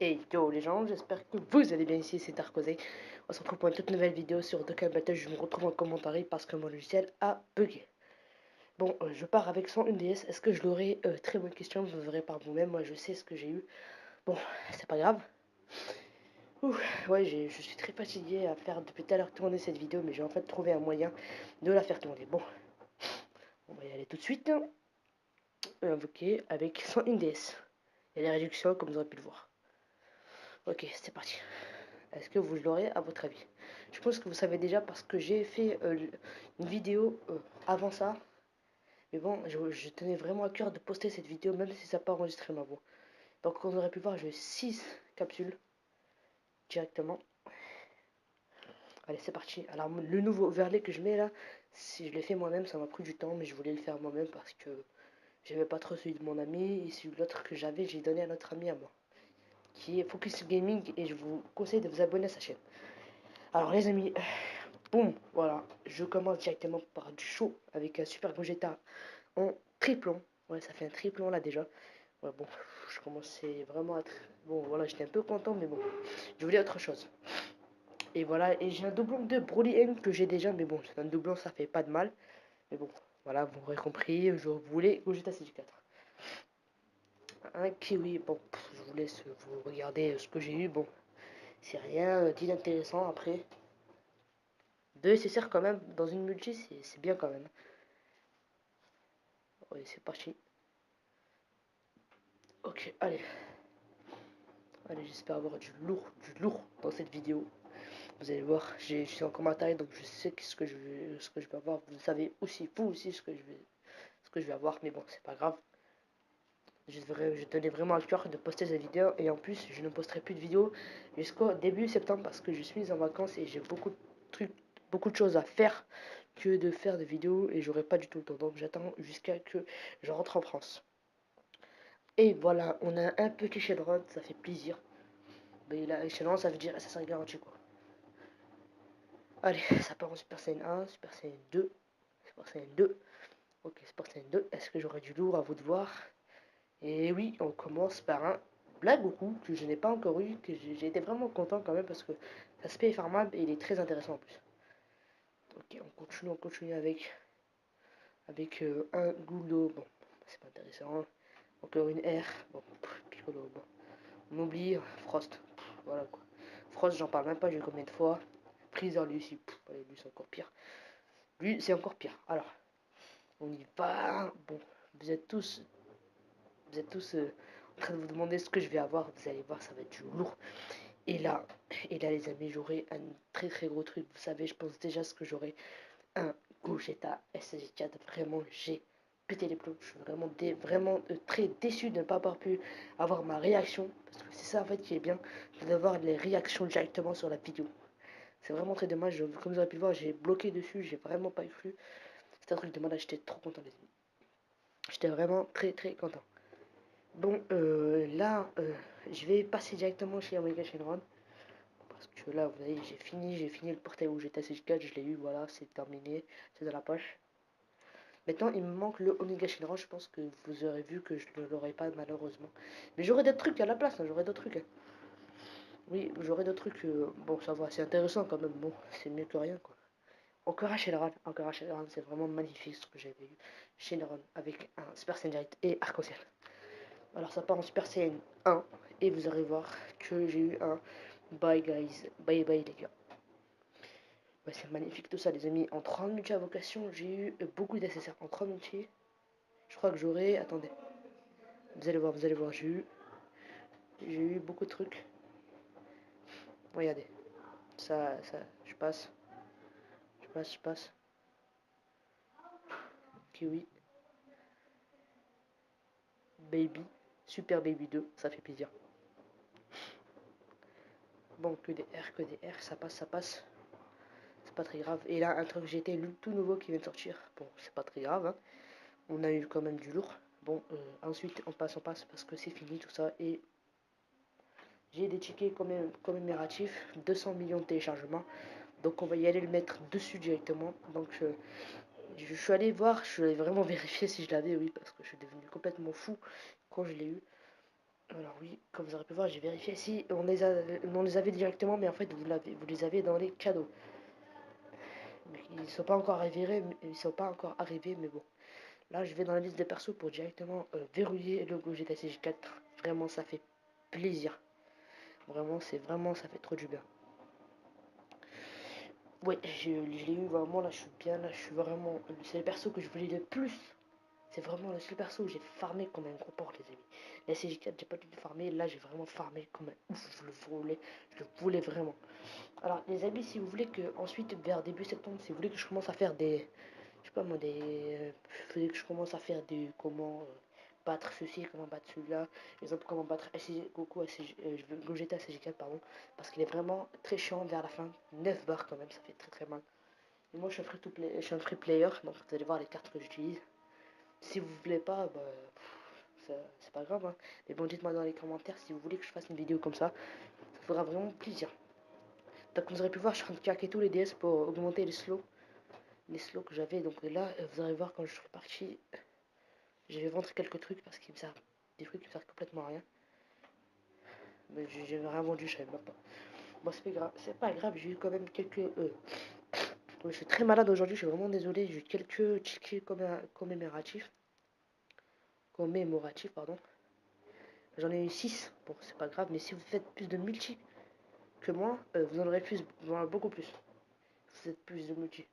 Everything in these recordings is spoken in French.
Hey yo les gens, j'espère que vous allez bien ici, c'est Darkozé. On se retrouve pour une toute nouvelle vidéo sur Dokkan Battle. Je me retrouve en commentaire parce que mon logiciel a bugué. Bon, je pars avec 101 DS. Est-ce que je l'aurai? Très bonne question, vous verrez par vous-même. Moi je sais ce que j'ai eu. Bon, c'est pas grave. Ouh, ouais, je suis très fatigué à faire depuis tout à l'heure tourner cette vidéo, mais j'ai en fait trouvé un moyen de la faire tourner. Bon, on va y aller tout de suite. Invoquer avec 101 DS. Il y a les réductions comme vous aurez pu le voir. Ok, c'est parti. Est-ce que vous l'aurez à votre avis? Je pense que vous savez déjà parce que j'ai fait une vidéo avant ça. Mais bon, je tenais vraiment à cœur de poster cette vidéo même si ça n'a pas enregistré ma voix. Donc comme vous aurez pu voir, j'ai 6 capsules directement. Allez, c'est parti. Alors le nouveau overlay que je mets là, si je l'ai fait moi-même, ça m'a pris du temps, mais je voulais le faire moi-même parce que j'aimais pas trop celui de mon ami et celui de l'autre que j'avais, j'ai donné à notre ami à moi, qui est Focus Gaming, et je vous conseille de vous abonner à sa chaîne. Alors les amis, boum, voilà, je commence directement par du chaud avec un super Gogeta en triplon. Ouais, ça fait un triplon là déjà. Ouais, bon, je commençais vraiment à être... Bon, voilà, j'étais un peu content, mais bon, je voulais autre chose. Et voilà, et j'ai un doublon de Broly N que j'ai déjà, mais bon, c'est un doublon, ça fait pas de mal. Mais bon, voilà, vous aurez compris, je voulais Gogeta CG4. Un kiwi, bon, je vous laisse vous regarder ce que j'ai eu, bon, c'est rien d'inintéressant après. 2 SSR quand même, dans une multi, c'est bien quand même. Oui, c'est parti. Ok, allez. Allez, j'espère avoir du lourd dans cette vidéo. Vous allez voir, je suis en commentaire, donc je sais ce que je vais avoir. Vous savez aussi, vous aussi, ce que je vais avoir, mais bon, c'est pas grave. Je tenais vraiment à cœur de poster cette vidéo, et en plus, je ne posterai plus de vidéos jusqu'au début septembre parce que je suis en vacances et j'ai beaucoup de trucs, beaucoup de choses à faire que de faire des vidéos, et j'aurai pas du tout le temps. Donc j'attends jusqu'à que je rentre en France. Et voilà, on a un petit Shenron, ça fait plaisir. Mais là, Shenron, ça veut dire assassin garanti quoi. Allez, ça part en Super Saiyan 1, Super Saiyan 2, Super Saiyan 2. Ok, Super Saiyan 2, est-ce que j'aurai du lourd à vous de voir? Et oui, on commence par un Black Goku que je n'ai pas encore eu, que j'ai été vraiment content quand même parce que l'aspect est farmable et il est très intéressant en plus. Ok, on continue avec un Guldo, bon, c'est pas intéressant. Encore une R, bon, Piccolo, bon. On oublie Frost, voilà quoi. Frost, j'en parle même pas, j'ai eu combien de fois. Freezer, lui aussi, allez, lui c'est encore pire. Lui, c'est encore pire. Alors, on y va. Bon, vous êtes tous, vous êtes tous en train de vous demander ce que je vais avoir. Vous allez voir, ça va être du lourd. Et là, les amis, j'aurai un très gros truc. Vous savez, je pense déjà ce que j'aurai. Un Gogeta SG4. Vraiment, j'ai pété les plombs. Je suis vraiment très déçu de ne pas avoir pu avoir ma réaction. Parce que c'est ça en fait qui est bien, d'avoir les réactions directement sur la vidéo. C'est vraiment très dommage. Comme vous avez pu le voir, j'ai bloqué dessus. J'ai vraiment pas cru. C'est un truc de malade. J'étais trop content, les amis. J'étais vraiment très content. Bon, là, je vais passer directement chez Omega Shenron. Parce que là, vous voyez, j'ai fini le portail où j'étais à CG4, je l'ai eu, voilà, c'est terminé, c'est dans la poche. Maintenant, il me manque le Omega Shenron, je pense que vous aurez vu que je ne l'aurai pas malheureusement. Mais j'aurai d'autres trucs à la place, hein, j'aurai d'autres trucs. Hein. Oui, j'aurai d'autres trucs, bon, ça va, c'est intéressant quand même, bon, c'est mieux que rien, quoi. Encore un Shenron, c'est vraiment magnifique ce que j'avais eu. Shenron avec un Super Saiyan Direct et Arc-en-Ciel. Alors ça part en Super Saiyan 1, et vous allez voir que j'ai eu un bye guys, bye les gars. Ouais, c'est magnifique tout ça les amis. En 30 minutes à vocation, j'ai eu beaucoup d'accessoires. En 30 minutes, je crois que j'aurai... Attendez. Vous allez voir, j'ai eu beaucoup de trucs. Regardez. Je passe. Je passe. Kiwi. Baby. Super Baby 2, ça fait plaisir. Bon, que des R, ça passe. C'est pas très grave. Et là, un truc GT tout nouveau qui vient de sortir. Bon, c'est pas très grave. Hein. On a eu quand même du lourd. Bon, ensuite, on passe parce que c'est fini tout ça. Et j'ai des tickets commémoratifs, 200 millions de téléchargements. Donc on va y aller le mettre dessus directement. Donc je suis allé voir, je suis allé vraiment vérifier si je l'avais, oui, parce que je suis devenu complètement fou quand je l'ai eu. Alors oui, comme vous aurez pu voir, j'ai vérifié si on les avait directement, mais en fait vous les avez dans les cadeaux. Mais ils sont pas encore arrivés, mais bon. Là, je vais dans la liste des persos pour directement verrouiller le logo GTA 4. Vraiment, ça fait plaisir. Vraiment, ça fait trop du bien. Ouais, je l'ai eu vraiment, là, je suis bien, là, je suis vraiment... C'est le perso que je voulais le plus. C'est vraiment le seul perso où j'ai farmé comme un gros porc, les amis. La CG4, j'ai pas du tout farmé. Là, j'ai vraiment farmé comme un ouf. Je le voulais vraiment. Alors, les amis, si vous voulez que, ensuite, vers début septembre, si vous voulez que je commence à faire des, je sais pas moi, faudrait que je commence à faire des, comment battre ceci, comment battre celui-là, par exemple, comment battre SCG, Goku, SCG, Gogeta SCG4, pardon, parce qu'il est vraiment très chiant vers la fin, 9 barres quand même, ça fait très très mal. Et moi, je suis un free player, donc vous allez voir les cartes que j'utilise. Si vous voulez pas, bah, c'est pas grave, hein. Mais bon, dites-moi dans les commentaires si vous voulez que je fasse une vidéo comme ça fera vraiment plaisir. Donc, comme vous aurez pu voir, je suis en train de claquer tous les DS pour augmenter les slows que j'avais. Donc là, vous allez voir quand je serai parti, je vais vendre quelques trucs parce qu'ils me servent des trucs qui me servent complètement à rien. Mais j'ai rien vendu, je savais même pas. Bon, c'est pas grave, j'ai eu quand même quelques. Je suis très malade aujourd'hui, je suis vraiment désolé. J'ai eu quelques tickets commémoratifs, pardon. J'en ai eu 6. Bon, c'est pas grave, mais si vous faites plus de multi que moi, vous en aurez plus, vous en aurez beaucoup plus. Vous faites plus de multi.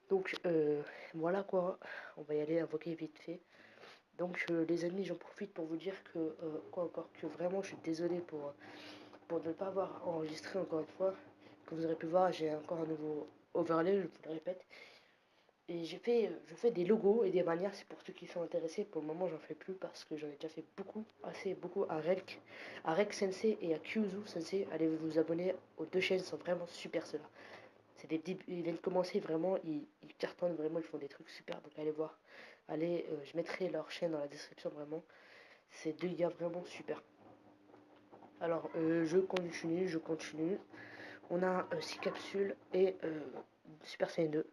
Donc voilà quoi, on va y aller invoquer vite fait. Donc les amis, j'en profite pour vous dire que quoi encore que vraiment je suis désolé pour ne pas avoir enregistré encore une fois. Comme vous aurez pu voir, j'ai encore un nouveau overlay, je vous le répète. Et je fais des logos et des bannières, c'est pour ceux qui sont intéressés. Pour le moment, j'en fais plus parce que j'en ai déjà fait beaucoup, assez beaucoup à Rek Sensei et à Kyuzu Sensei. Allez vous abonner aux deux chaînes, sont vraiment super ceux-là. Ils viennent de commencer vraiment, ils cartonnent vraiment, ils font des trucs super. Donc allez voir. Allez, je mettrai leur chaîne dans la description vraiment. C'est deux gars vraiment super. Alors, je continue. On a 6 capsules et Super Saiyan 2.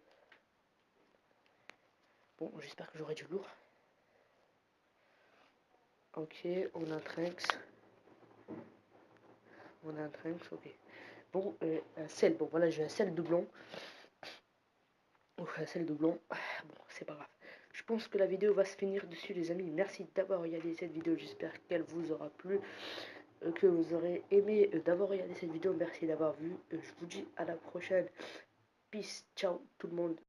Bon, j'espère que j'aurai du lourd. Ok, on a un Trunks. On a un Trunks, ok. Bon, un sel. Bon, voilà, j'ai un sel doublon. Ouf, un sel doublon. Bon, c'est pas grave. Je pense que la vidéo va se finir dessus, les amis. Merci d'avoir regardé cette vidéo. J'espère qu'elle vous aura plu. Que vous aurez aimé d'avoir regardé cette vidéo. Merci d'avoir vu. Je vous dis à la prochaine. Peace, ciao tout le monde.